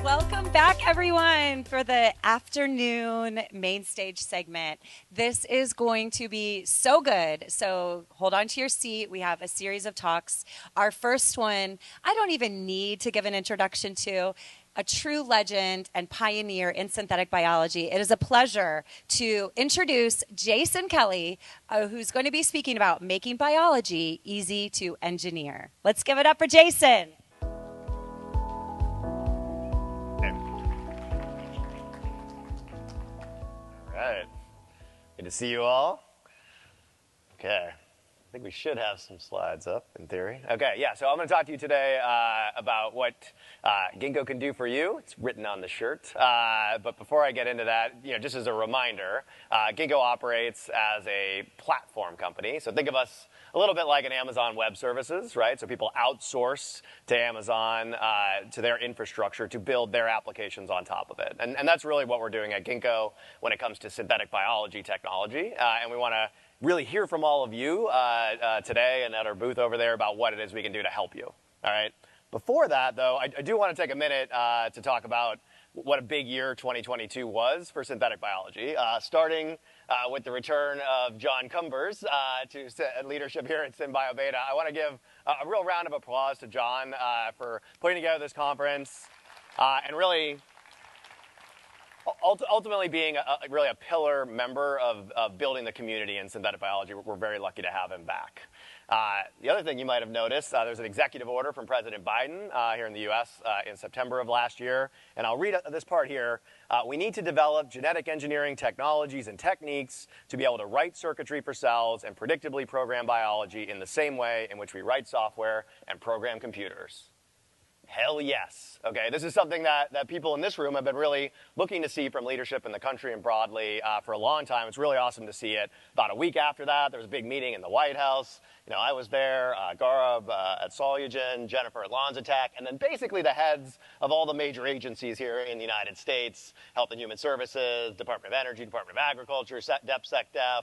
Welcome back, everyone, for the afternoon main stage segment. This is going to be so good. So hold on to your seat. We have a series of talks. Our first one, I don't even need to give an introduction to. A true legend and pioneer in synthetic biology. It is a pleasure to introduce Jason Kelly, who's going to be speaking about making biology easy to engineer. Let's give it up for Jason. All right. Good to see you all. Okay. I think we should have some slides up in theory. Okay, yeah, so I'm going to talk to you today about what Ginkgo can do for you. It's written on the shirt. But before I get into that, just as a reminder, Ginkgo operates as a platform company. So think of us a little bit like an Amazon Web Services, right? So people outsource to Amazon, to their infrastructure to build their applications on top of it. And that's really what we're doing at Ginkgo when it comes to synthetic biology technology. And we want to really hear from all of you today and at our booth over there about what it is we can do to help you. All right. Before that, though, I do want to take a minute to talk about what a big year 2022 was for synthetic biology, starting with the return of John Cumbers to leadership here at SynBio Beta. I want to give a real round of applause to John for putting together this conference and really ultimately being really a pillar member of building the community in synthetic biology. We're very lucky to have him back. The other thing you might have noticed, there's an executive order from President Biden here in the U.S. In September of last year, and I'll read this part here. We need to develop genetic engineering technologies and techniques to be able to write circuitry for cells and predictably program biology in the same way in which we write software and program computers. Hell yes. Okay, this is something that people in this room have been really looking to see from leadership in the country and broadly for a long time. It's really awesome to see it. About a week after that, there was a big meeting in the White House. I was there, Gaurav at Solugen, Jennifer at LanzaTech, and then basically the heads of all the major agencies here in the United States, Health and Human Services, Department of Energy, Department of Agriculture, DepSecDef.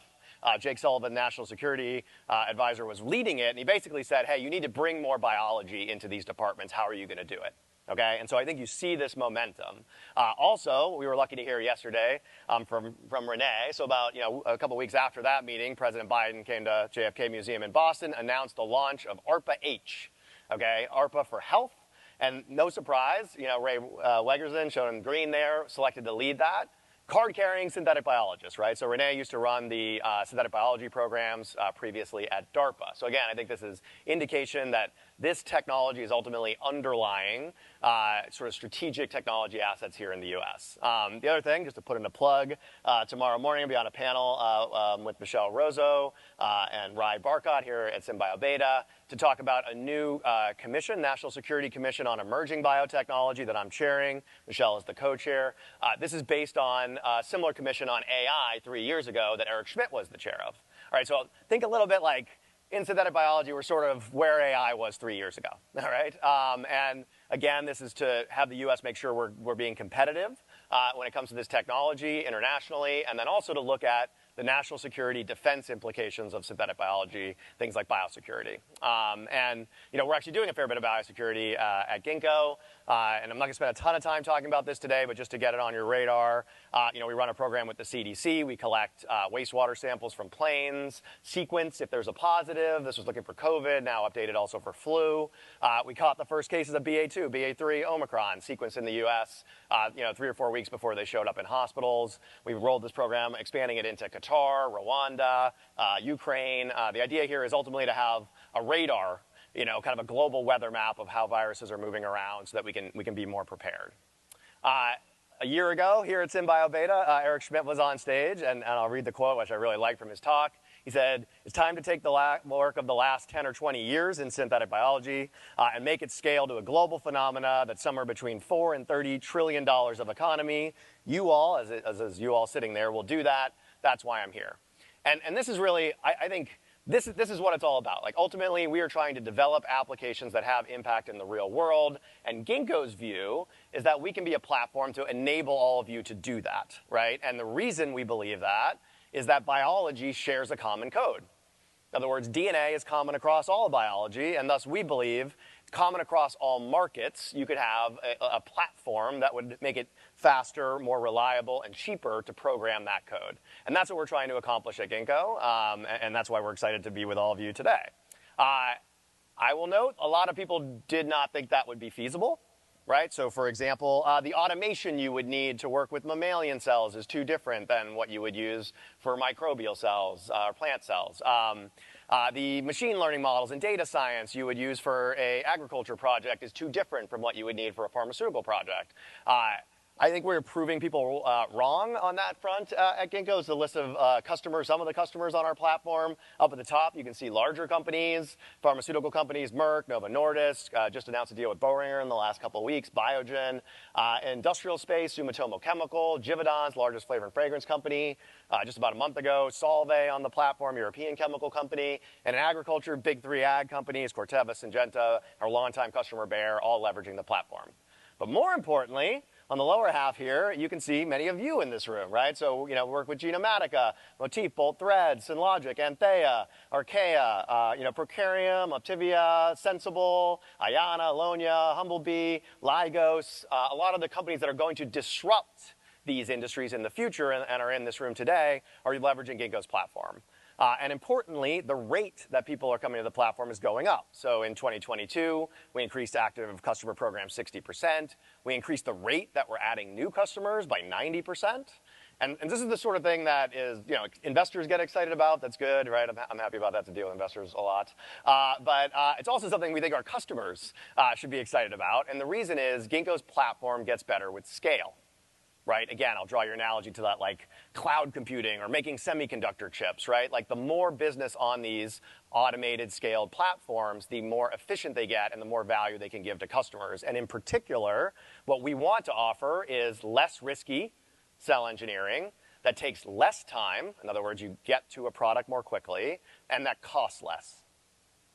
Jake Sullivan, National Security Advisor, was leading it, and he basically said, hey, you need to bring more biology into these departments. How are you going to do it? Okay, and so I think you see this momentum. Also, we were lucky to hear yesterday from Renee. So about a couple weeks after that meeting, President Biden came to JFK Museum in Boston, announced the launch of ARPA-H. Okay, ARPA for Health. And no surprise, Ray Wegerson, shown in green there, selected to lead that. Card-carrying synthetic biologist, right? So Renee used to run the synthetic biology programs previously at DARPA. So again, I think this is indication that this technology is ultimately underlying sort of strategic technology assets here in the U.S. The other thing, just to put in a plug, tomorrow morning I'll be on a panel with Michelle Rozo and Rai Barkot here at SynBio Beta to talk about a new commission, National Security Commission on Emerging Biotechnology that I'm chairing. Michelle is the co-chair. This is based on a similar commission on AI 3 years ago that Eric Schmidt was the chair of. All right, so think a little bit like in synthetic biology, we're sort of where AI was 3 years ago, all right? And again, this is to have the U.S. make sure we're being competitive when it comes to this technology internationally, and then also to look at the national security defense implications of synthetic biology, things like biosecurity. And we're actually doing a fair bit of biosecurity at Ginkgo, and I'm not going to spend a ton of time talking about this today, but just to get it on your radar, we run a program with the CDC. We collect wastewater samples from planes, sequence if there's a positive. This was looking for COVID, now updated also for flu. We caught the first cases of BA2, BA3, Omicron, sequenced in the U.S., 3 or 4 weeks before they showed up in hospitals. We rolled this program, expanding it into Qatar, Rwanda, Ukraine. The idea here is ultimately to have a radar, kind of a global weather map of how viruses are moving around so that we can be more prepared. A year ago here at SynBio Beta, Eric Schmidt was on stage, and I'll read the quote, which I really liked from his talk. He said, it's time to take the work of the last 10 or 20 years in synthetic biology and make it scale to a global phenomena that's somewhere between $4 and $30 trillion of economy. You all, as you all sitting there, will do that. That's why I'm here. And this is really, I think, this is what it's all about. Like, ultimately, we are trying to develop applications that have impact in the real world. And Ginkgo's view is that we can be a platform to enable all of you to do that, right? And the reason we believe that is that biology shares a common code. In other words, DNA is common across all biology, and thus we believe it's common across all markets, you could have a platform that would make it faster, more reliable, and cheaper to program that code. And that's what we're trying to accomplish at Ginkgo, and that's why we're excited to be with all of you today. I will note, a lot of people did not think that would be feasible. Right? So for example, the automation you would need to work with mammalian cells is too different than what you would use for microbial cells or plant cells. The machine learning models and data science you would use for an agriculture project is too different from what you would need for a pharmaceutical project. I think we're proving people wrong on that front at Ginkgo. It's a list of customers, some of the customers on our platform. Up at the top, you can see larger companies, pharmaceutical companies, Merck, Novo Nordisk, just announced a deal with Boehringer in the last couple of weeks, Biogen. Industrial space, Sumitomo Chemical, Givaudan's largest flavor and fragrance company, just about a month ago, Solvay on the platform, European chemical company, and in agriculture, big three ag companies, Corteva, Syngenta, our longtime customer Bayer, all leveraging the platform. But more importantly, on the lower half here, you can see many of you in this room, right? So, we work with Genomatica, Motif, Bolt Thread, Synlogic, Antheia, Archaea, Procarium, Optivia, Sensible, Ayana, Alonia, Humblebee, Lygos, a lot of the companies that are going to disrupt these industries in the future and are in this room today are leveraging Ginkgo's platform. And importantly, the rate that people are coming to the platform is going up. So in 2022, we increased active customer programs 60%. We increased the rate that we're adding new customers by 90%. And this is the sort of thing that is, investors get excited about. That's good, right? I'm happy about that, to deal with investors a lot. But it's also something we think our customers should be excited about. And the reason is Ginkgo's platform gets better with scale. Right? Again, I'll draw your analogy to that, like cloud computing or making semiconductor chips, right? Like the more business on these automated scaled platforms, the more efficient they get and the more value they can give to customers. And in particular, what we want to offer is less risky cell engineering that takes less time. In other words, you get to a product more quickly, and that costs less.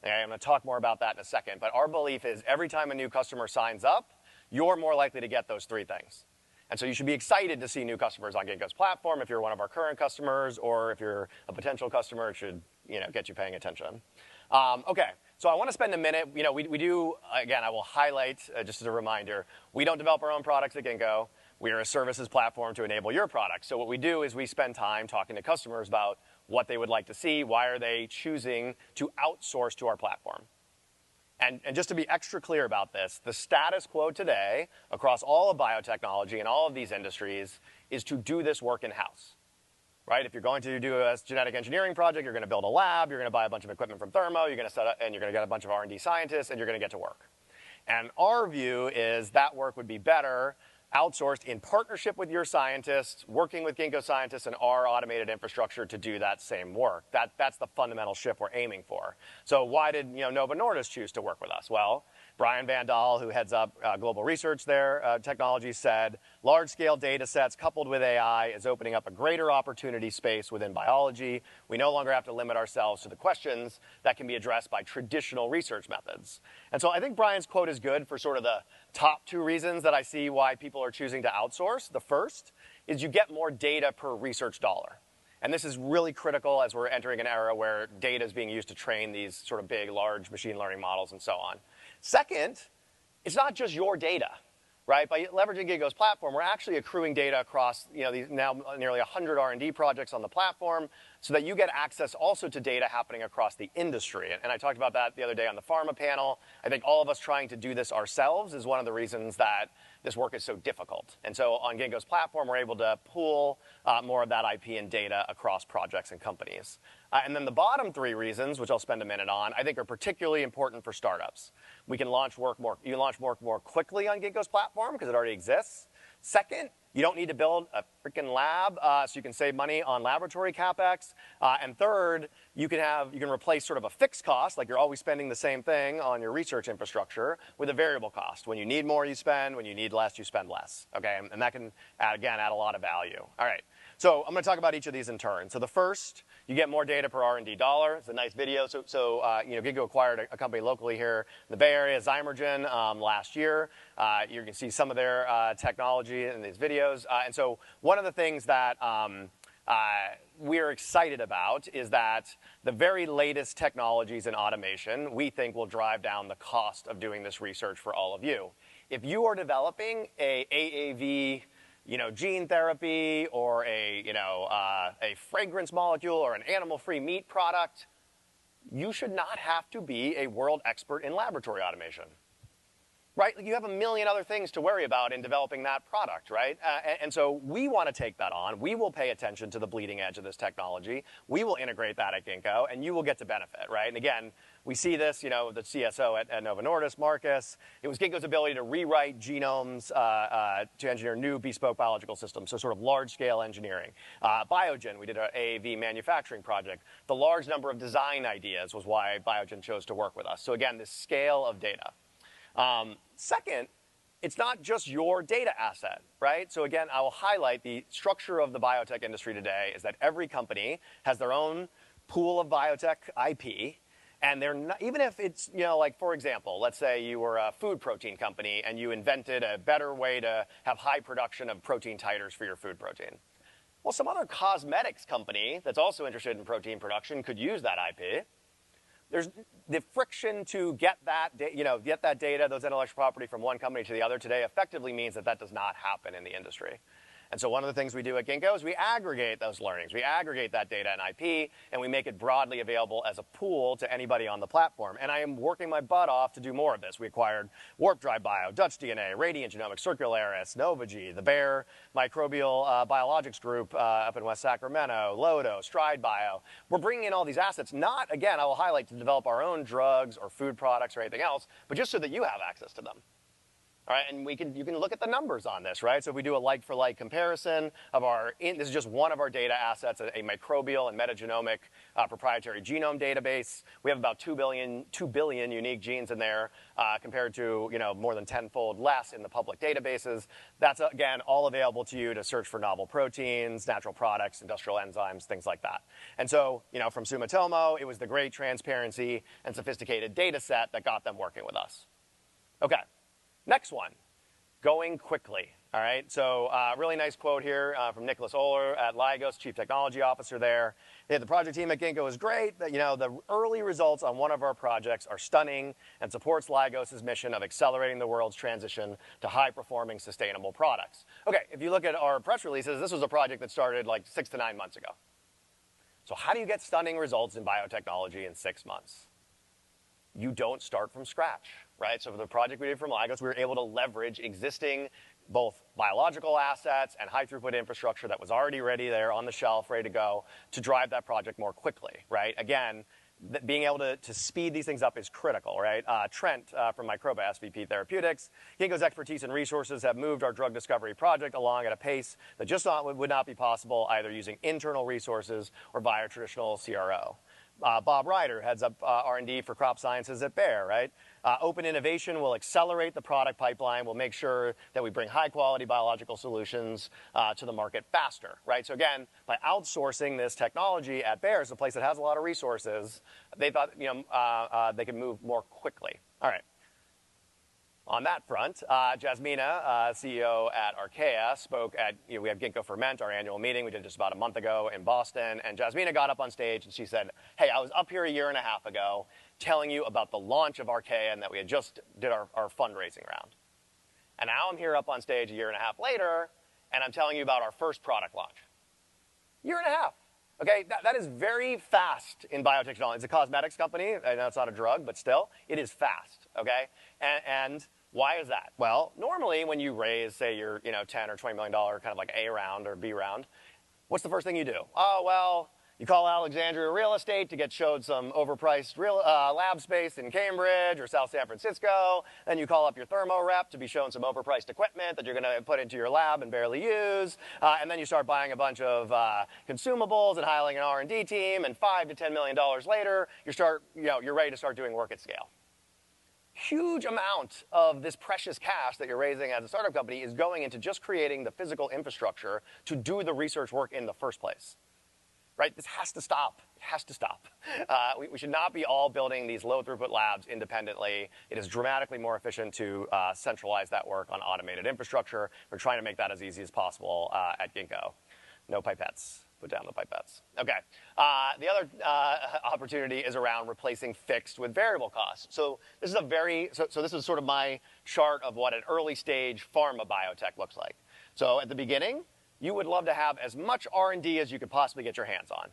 Okay, I'm going to talk more about that in a second. But our belief is every time a new customer signs up, you're more likely to get those three things. And so you should be excited to see new customers on Ginkgo's platform. If you're one of our current customers or if you're a potential customer, it should get you paying attention. Okay, so I want to spend a minute. We do, again, I will highlight, just as a reminder, we don't develop our own products at Ginkgo. We are a services platform to enable your products. So what we do is we spend time talking to customers about what they would like to see, why are they choosing to outsource to our platform. And just to be extra clear about this, the status quo today across all of biotechnology and all of these industries is to do this work in-house. Right? If you're going to do a genetic engineering project, you're going to build a lab, you're going to buy a bunch of equipment from Thermo, you're going to set up, and you're going to get a bunch of R&D scientists, and you're going to get to work. And our view is that work would be better outsourced in partnership with your scientists, working with Ginkgo scientists and our automated infrastructure to do that same work. That's the fundamental shift we're aiming for. So why did Novo Nordisk choose to work with us? Well, Brian Van Dahl, who heads up global research there, technology, said, large-scale data sets coupled with AI is opening up a greater opportunity space within biology. We no longer have to limit ourselves to the questions that can be addressed by traditional research methods. And so I think Brian's quote is good for sort of the top two reasons that I see why people are choosing to outsource. The first is you get more data per research dollar. And this is really critical as we're entering an era where data is being used to train these sort of big, large machine learning models and so on. Second, it's not just your data, right? By leveraging Ginkgo's platform, we're actually accruing data across these now nearly 100 R&D projects on the platform so that you get access also to data happening across the industry. And I talked about that the other day on the pharma panel. I think all of us trying to do this ourselves is one of the reasons that this work is so difficult. And so on Ginkgo's platform, we're able to pool more of that IP and data across projects and companies. And then the bottom three reasons, which I'll spend a minute on, I think are particularly important for startups. You can launch work more quickly on Ginkgo's platform because it already exists. Second, you don't need to build a freaking lab, so you can save money on laboratory capex. And third, you can replace sort of a fixed cost, like you're always spending the same thing on your research infrastructure, with a variable cost. When you need more, you spend. When you need less, you spend less. Okay, and that can add a lot of value. All right. So I'm going to talk about each of these in turn. So the first, you get more data per R&D dollar. It's a nice video. So Ginkgo acquired a company locally here in the Bay Area, Zymergen, last year. You can see some of their technology in these videos. And so one of the things that we're excited about is that the very latest technologies in automation we think will drive down the cost of doing this research for all of you. If you are developing a AAV gene therapy or a fragrance molecule or an animal-free meat product, you should not have to be a world expert in laboratory automation. Right? You have a million other things to worry about in developing that product, right? And so we want to take that on. We will pay attention to the bleeding edge of this technology. We will integrate that at Ginkgo, and you will get to benefit, right? And again, we see this, the CSO at Novo Nordisk, Marcus. It was Ginkgo's ability to rewrite genomes to engineer new bespoke biological systems, so sort of large-scale engineering. Biogen, we did an AAV manufacturing project. The large number of design ideas was why Biogen chose to work with us. So again, this scale of data. Second, it's not just your data asset, right? So again, I will highlight the structure of the biotech industry today is that every company has their own pool of biotech IP, and they're not, even if it's, like for example, let's say you were a food protein company and you invented a better way to have high production of protein titers for your food protein. Well, some other cosmetics company that's also interested in protein production could use that IP. There's the friction to get that data, those intellectual property from one company to the other today effectively means that that does not happen in the industry. And so one of the things we do at Ginkgo is we aggregate those learnings. We aggregate that data and IP, and we make it broadly available as a pool to anybody on the platform. And I am working my butt off to do more of this. We acquired Warp Drive Bio, Dutch DNA, Radiant Genomics, Circularis, Novogy, the Bayer Microbial Biologics Group up in West Sacramento, Lodo, Stride Bio. We're bringing in all these assets, not, again, I will highlight, to develop our own drugs or food products or anything else, but just so that you have access to them. All right, and you can look at the numbers on this, right? So if we do a like-for-like comparison of this is just one of our data assets, a microbial and metagenomic proprietary genome database. We have about 2 billion unique genes in there compared to more than tenfold less in the public databases. That's, again, all available to you to search for novel proteins, natural products, industrial enzymes, things like that. And so, from Sumitomo, it was the great transparency and sophisticated data set that got them working with us. Okay. Next one, going quickly, all right? So really nice quote here from Nicholas Oler at Lygos, Chief Technology Officer there. The project team at Ginkgo is great. The early results on one of our projects are stunning and supports Lygos' mission of accelerating the world's transition to high-performing, sustainable products. Okay, if you look at our press releases, this was a project that started like 6 to 9 months ago. So how do you get stunning results in biotechnology in 6 months? You don't start from scratch, right? So for the project we did from Lygos, we were able to leverage existing both biological assets and high-throughput infrastructure that was already ready there on the shelf, ready to go, to drive that project more quickly, right? Again, being able to speed these things up is critical, right? Trent from Microba, SVP Therapeutics, Ginkgo's expertise and resources have moved our drug discovery project along at a pace that just would not be possible either using internal resources or via a traditional CRO. Bob Ryder heads up R&D for crop sciences at Bayer, right? Open innovation will accelerate the product pipeline. We'll make sure that we bring high-quality biological solutions to the market faster, right? So again, by outsourcing this technology at Bayer, it's a place that has a lot of resources, they thought they could move more quickly. All right. On that front, Jasmina, CEO at Archaea, spoke at, we have Ginkgo Ferment, our annual meeting. We did just about a month ago in Boston. And Jasmina got up on stage and she said, hey, I was up here a year and a half ago telling you about the launch of Archaea and that we had just did our fundraising round. And now I'm here up on stage a year and a half later, and I'm telling you about our first product launch. Year and a half. Okay, that is very fast in biotechnology. It's a cosmetics company. I know it's not a drug, but still, it is fast, okay? And why is that? Well, normally when you raise, say, your $10 or $20 million kind of like A round or B round, what's the first thing you do? Oh, well, you call Alexandria Real Estate to get showed some overpriced lab space in Cambridge or South San Francisco. Then you call up your thermo rep to be shown some overpriced equipment that you're going to put into your lab and barely use. And then you start buying a bunch of consumables and hiring an R&D team. And $5 to $10 million later, you're ready to start doing work at scale. Huge amount of this precious cash that you're raising as a startup company is going into just creating the physical infrastructure to do the research work in the first place. Right? This has to stop. It has to stop. We should not be all building these low-throughput labs independently. It is dramatically more efficient to centralize that work on automated infrastructure. We're trying to make that as easy as possible at Ginkgo. No pipettes. put down the pipettes. Okay. The other opportunity is around replacing fixed with variable costs. So this is this is sort of my chart of what an early stage pharma biotech looks like. So at the beginning, you would love to have as much R&D as you could possibly get your hands on.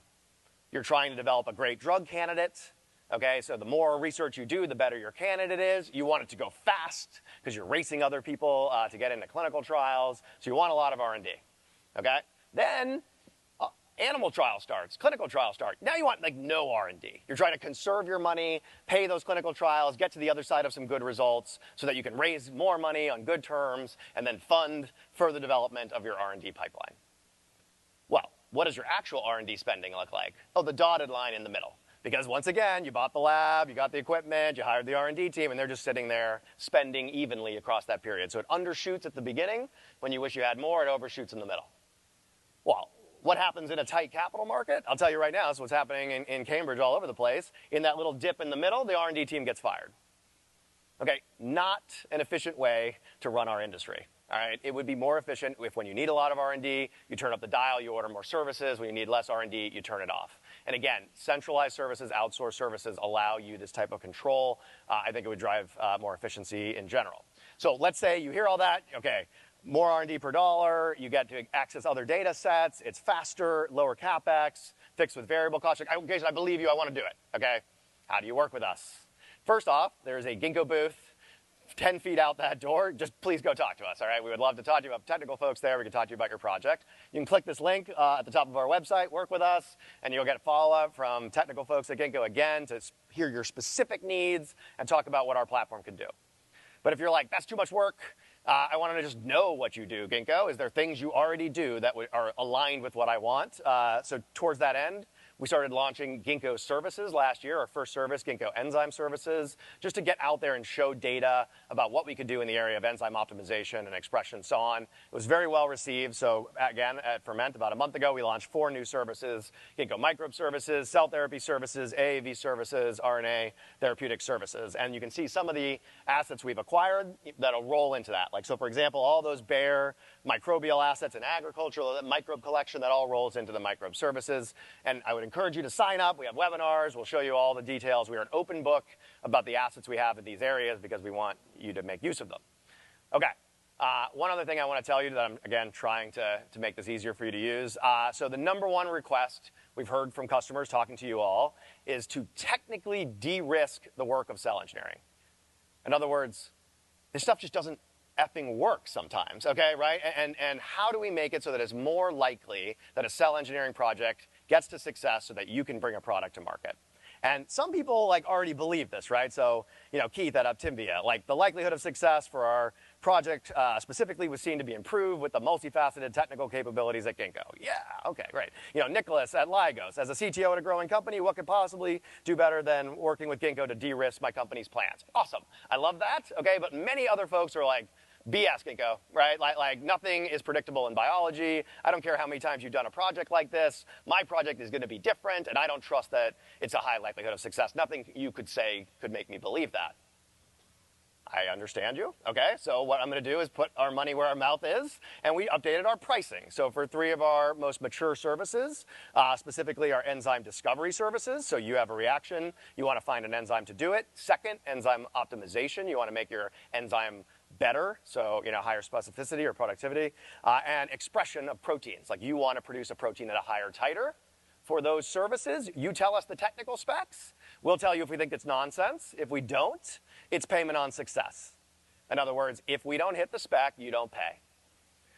You're trying to develop a great drug candidate. Okay, so the more research you do, the better your candidate is. You want it to go fast because you're racing other people to get into clinical trials. So you want a lot of R&D. Okay, then animal trial starts, clinical trial start. Now you want like no R&D. You're trying to conserve your money, pay those clinical trials, get to the other side of some good results so that you can raise more money on good terms and then fund further development of your R&D pipeline. Well, what does your actual R&D spending look like? Oh, the dotted line in the middle. Because once again, you bought the lab, you got the equipment, you hired the R&D team, and they're just sitting there spending evenly across that period. So it undershoots at the beginning. When you wish you had more, it overshoots in the middle. Well, what happens in a tight capital market? I'll tell you right now, it's what's happening in Cambridge all over the place. In that little dip in the middle, the R&D team gets fired. Okay, not an efficient way to run our industry. All right, it would be more efficient if when you need a lot of R&D, you turn up the dial, you order more services. When you need less R&D, you turn it off. And again, centralized services, outsourced services allow you this type of control. I think it would drive more efficiency in general. So let's say you hear all that. Okay, more R&D per dollar, you get to access other data sets, it's faster, lower CapEx, fixed with variable costs. I believe you, I want to do it, okay? How do you work with us? First off, there's a Ginkgo booth 10 feet out that door. Just please go talk to us, all right? We would love to talk to you about technical folks there. We can talk to you about your project. You can click this link at the top of our website, work with us, and you'll get a follow-up from technical folks at Ginkgo again to hear your specific needs and talk about what our platform can do. But if you're like, that's too much work, I want to just know what you do, Ginkgo. Is there things you already do that are aligned with what I want? So towards that end, we started launching Ginkgo services last year, our first service, Ginkgo Enzyme Services, just to get out there and show data about what we could do in the area of enzyme optimization and expression and so on. It was very well received. So again, at Ferment, about a month ago, we launched 4 new services: Ginkgo Microbe Services, Cell Therapy Services, AAV Services, RNA Therapeutic Services. And you can see some of the assets we've acquired that'll roll into that. Like, so for example, all those bare microbial assets in agriculture, that microbe collection, that all rolls into the microbe services. And I would encourage you to sign up. We have webinars. We'll show you all the details. We are an open book about the assets we have in these areas because we want you to make use of them. Okay. One other thing I want to tell you that I'm, again, trying to make this easier for you to use. So the number one request we've heard from customers talking to you all is to technically de-risk the work of cell engineering. In other words, this stuff just doesn't effing work sometimes, okay, right? And how do we make it so that it's more likely that a cell engineering project gets to success so that you can bring a product to market? And some people like already believe this, right? So, you know, Keith at Optimbia, like the likelihood of success for our project specifically was seen to be improved with the multifaceted technical capabilities at Ginkgo. Yeah, okay, great. You know, Nicholas at Lygos, as a CTO at a growing company, what could possibly do better than working with Ginkgo to de-risk my company's plans? Awesome, I love that, okay, but many other folks are like, BS, Ginkgo, right? Like nothing is predictable in biology. I don't care how many times you've done a project like this. My project is going to be different, and I don't trust that it's a high likelihood of success. Nothing you could say could make me believe that. I understand you. Okay, so what I'm going to do is put our money where our mouth is, and we updated our pricing. So for 3 of our most mature services, specifically our enzyme discovery services, so you have a reaction, you want to find an enzyme to do it. Second, enzyme optimization, you want to make your enzyme better, so higher specificity or productivity, and expression of proteins. Like you want to produce a protein at a higher titer. For those services, you tell us the technical specs. We'll tell you if we think it's nonsense. If we don't, it's payment on success. In other words, if we don't hit the spec, you don't pay.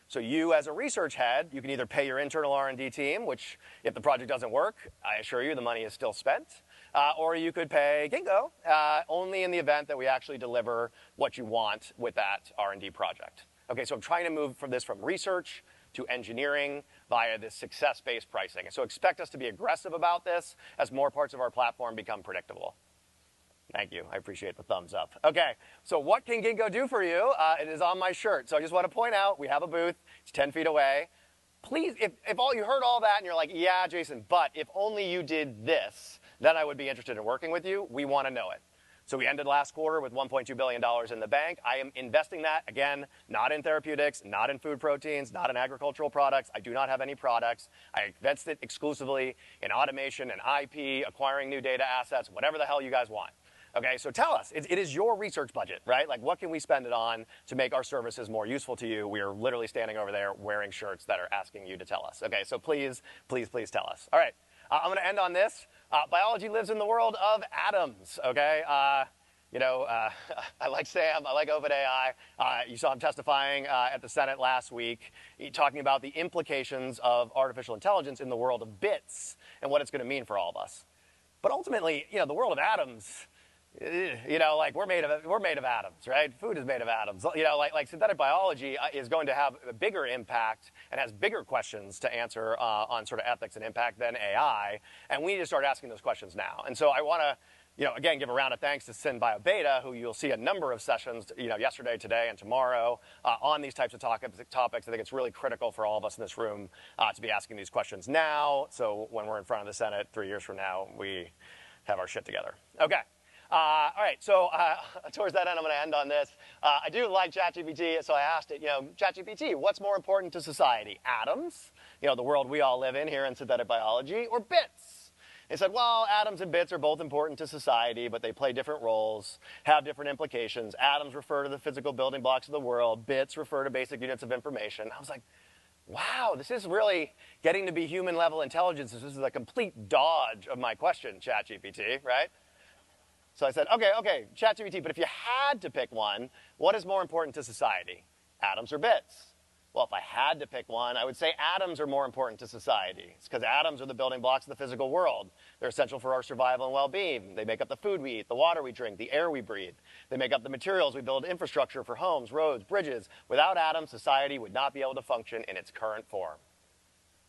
So you, as a research head, you can either pay your internal R&D team, which if the project doesn't work, I assure you the money is still spent, or you could pay Ginkgo only in the event that we actually deliver what you want with that R&D project. Okay, so I'm trying to move from research to engineering via this success-based pricing. So expect us to be aggressive about this as more parts of our platform become predictable. Thank you. I appreciate the thumbs up. Okay, so what can Ginkgo do for you? It is on my shirt. So I just want to point out, we have a booth. It's 10 feet away. Please, if you heard all that and you're like, yeah, Jason, but if only you did this, then I would be interested in working with you. We want to know it. So we ended last quarter with $1.2 billion in the bank. I am investing that, again, not in therapeutics, not in food proteins, not in agricultural products. I do not have any products. I invest it exclusively in automation and IP, acquiring new data assets, whatever the hell you guys want. Okay, so tell us, it is your research budget, right? Like, what can we spend it on to make our services more useful to you? We are literally standing over there wearing shirts that are asking you to tell us. Okay, so please, please, please tell us. All right, I'm going to end on this. Biology lives in the world of atoms, okay? I like Sam, I like OpenAI. You saw him testifying at the Senate last week, talking about the implications of artificial intelligence in the world of bits and what it's going to mean for all of us. But ultimately, the world of atoms, like we're made of atoms, right? Food is made of atoms. Like synthetic biology is going to have a bigger impact and has bigger questions to answer on sort of ethics and impact than AI. And we need to start asking those questions now. And so I want to, again, give a round of thanks to SynBio Beta, who you'll see a number of sessions, yesterday, today, and tomorrow on these types of topics. I think it's really critical for all of us in this room to be asking these questions now. So when we're in front of the Senate 3 years from now, we have our shit together. Okay. All right, so towards that end, I'm going to end on this. I do like ChatGPT, so I asked it, ChatGPT, what's more important to society? Atoms, the world we all live in here in synthetic biology, or bits? It said, well, atoms and bits are both important to society, but they play different roles, have different implications. Atoms refer to the physical building blocks of the world. Bits refer to basic units of information. I was like, wow, this is really getting to be human-level intelligence. This is a complete dodge of my question, ChatGPT, right? So I said, okay, ChatGPT, but if you had to pick one, what is more important to society, atoms or bits? Well, if I had to pick one, I would say atoms are more important to society. It's because atoms are the building blocks of the physical world. They're essential for our survival and well-being. They make up the food we eat, the water we drink, the air we breathe. They make up the materials we build infrastructure for homes, roads, bridges. Without atoms, society would not be able to function in its current form.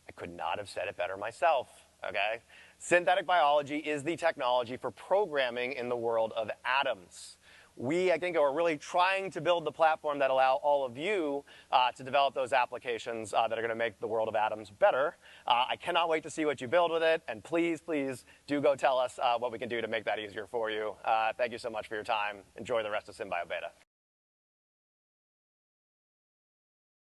I could not have said it better myself, okay? Synthetic biology is the technology for programming in the world of atoms. We, I think, are really trying to build the platform that allow all of you to develop those applications that are going to make the world of atoms better. I cannot wait to see what you build with it, and please, please do go tell us what we can do to make that easier for you. Thank you so much for your time. Enjoy the rest of SynBio Beta.